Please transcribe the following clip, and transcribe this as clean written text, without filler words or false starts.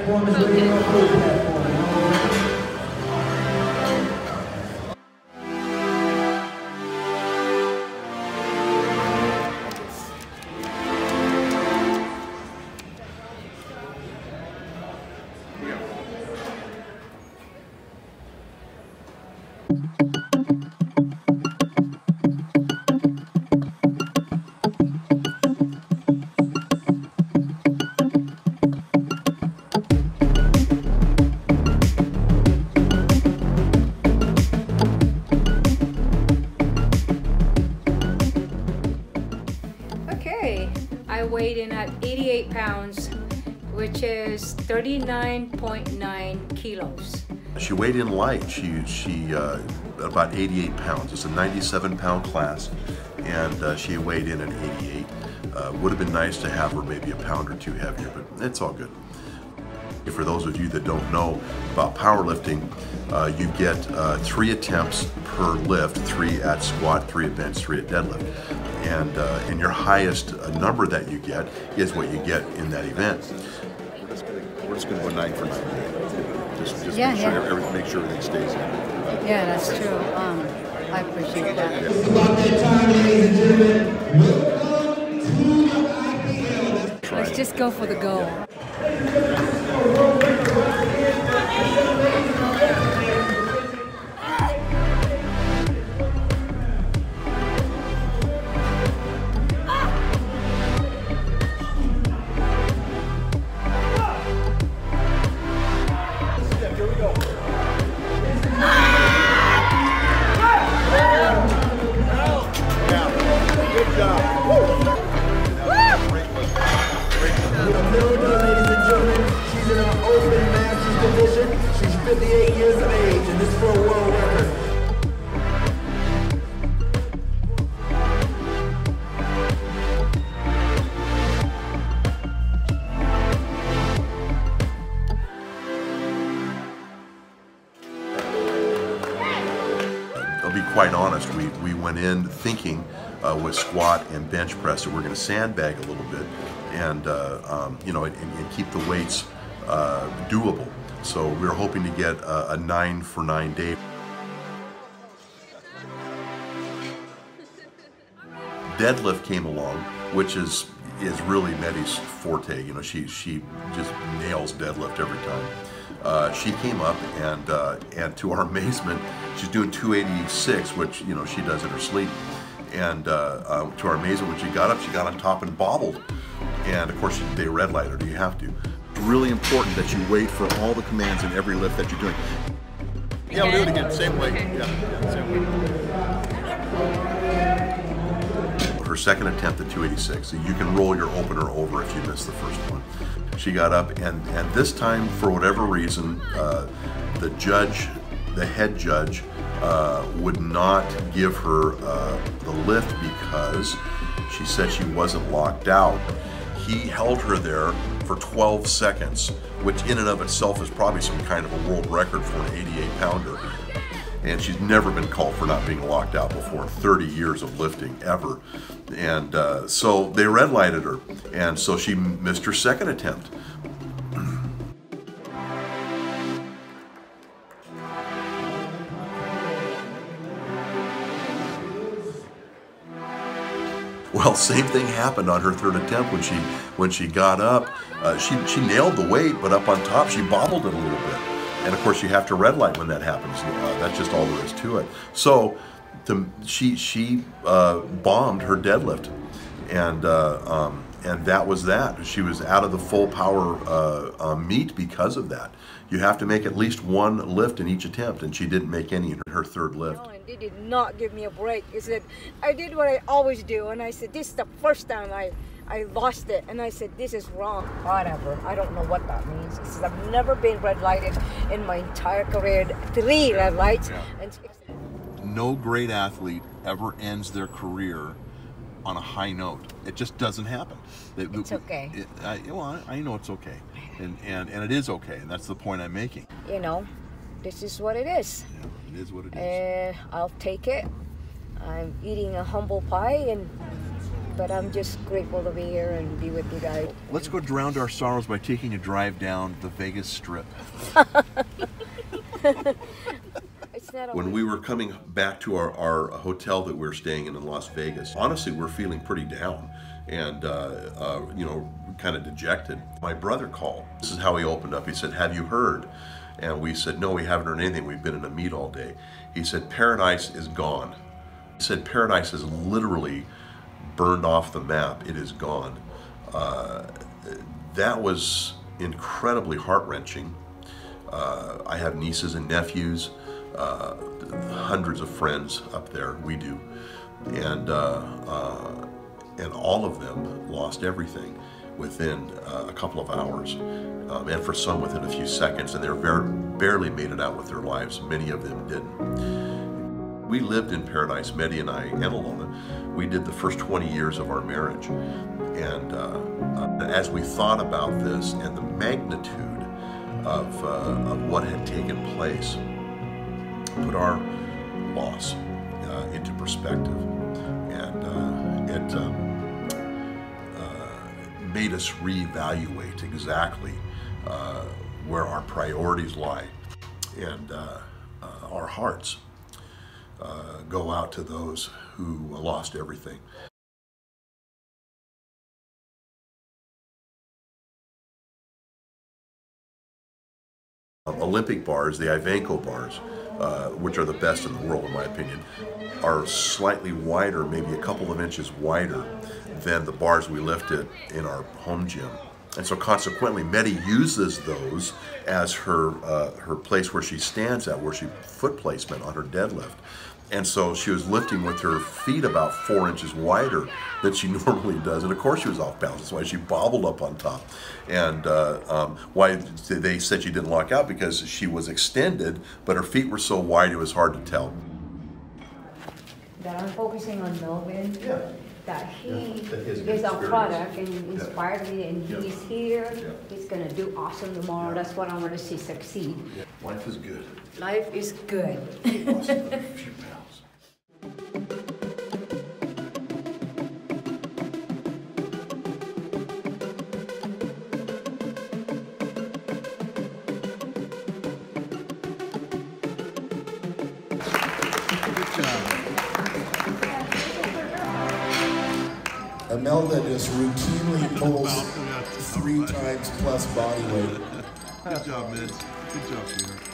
platform is waiting on the food platform. I weighed in at 88 pounds, which is 39.9 kilos. She weighed in light. She about 88 pounds. It's a 97-pound class, and she weighed in at 88. Would have been nice to have her maybe a pound or two heavier, but it's all good. For those of you that don't know about powerlifting, you get 3 attempts per lift, 3 at squat, 3 at bench, 3 at deadlift. And your highest number that you get is what you get in that event. We're just going to go 9 for 9. Just make sure everything stays in. Yeah, that's true. I appreciate that. It's about that time, ladies and gentlemen. Welcome to the IPL. Let's just go for the goal. She's 58 years of age, and this is for a world record. I'll be quite honest, we went in thinking with squat and bench press that we're going to sandbag a little bit and you know, and keep the weights doable. So we were hoping to get a 9 for 9 day. Deadlift came along, which is really Medy's forte. You know, she just nails deadlift every time. She came up and to our amazement, she's doing 286, which, you know, she does in her sleep. And to our amazement, when she got up, she got on top and bobbled. And of course, they red light her. Do you have to? It's really important that you wait for all the commands in every lift that you're doing. Yeah, we'll do it again. Same way. Yeah, same way. Her second attempt at 286. So you can roll your opener over if you miss the first one. She got up, and this time, for whatever reason, the head judge, would not give her the lift because she said she wasn't locked out. He held her there for 12 seconds, which in and of itself is probably some kind of a world record for an 88-pounder. And she's never been called for not being locked out before in 30 years of lifting, ever. And so they red lighted her, and so she missed her second attempt. Well, same thing happened on her third attempt when she got up. She nailed the weight, but up on top she bobbled it a little bit. And of course you have to red light when that happens. That's just all there is to it. So she bombed her deadlift, and that was that. She was out of the full power meet because of that. You have to make at least one lift in each attempt, and she didn't make any in her third lift. No, and they did not give me a break. He said, I did what I always do, and I said, this is the first time I lost it, and I said, this is wrong. Whatever, I don't know what that means. He says, I've never been red lighted in my entire career, 3 red lights. Yeah. And no great athlete ever ends their career on a high note. It just doesn't happen. It's okay. Well, I know it's okay, and it is okay, and that's the point I'm making. you know, this is what it is. Yeah, it is what it is. I'll take it. I'm eating a humble pie, and but I'm just grateful to be here and be with you guys. Let's go drown our sorrows by taking a drive down the Vegas Strip. When we were coming back to our hotel that we were staying in Las Vegas, honestly, we're feeling pretty down and, you know, kind of dejected. My brother called. This is how he opened up. He said, "Have you heard?" And we said, "No, we haven't heard anything. We've been in a meet all day." He said, "Paradise is gone." He said, "Paradise is literally burned off the map. It is gone." That was incredibly heart-wrenching. I have nieces and nephews, hundreds of friends up there. We do, and all of them lost everything within a couple of hours, and for some within a few seconds, and they barely made it out with their lives. Many of them didn't. We lived in Paradise, Medy and I, and Alona. We did the first 20 years of our marriage, and as we thought about this and the magnitude of what had taken place, put our loss into perspective, and it made us reevaluate exactly where our priorities lie, and our hearts go out to those who lost everything. Olympic bars, the Ivanko bars, which are the best in the world in my opinion, are slightly wider, maybe a couple of inches wider than the bars we lifted in our home gym. And so consequently, Medy uses those as her place where she stands at, where she foot placement on her deadlift. And so she was lifting with her feet about 4 inches wider than she normally does. And of course she was off balance. That's why she bobbled up on top. And why they said she didn't lock out, because she was extended, but her feet were so wide it was hard to tell. That I'm focusing on Melvin. Yeah. That he That his is our experience. product and inspired me, and Yeah. he's here. Yeah. He's gonna do awesome tomorrow. Yeah. That's what I want to see succeed. Yeah. Life is good. Life is good. Lost a few pounds. Imelda just routinely pulls 3 times plus body weight. Good job, man. Good job, sweetheart.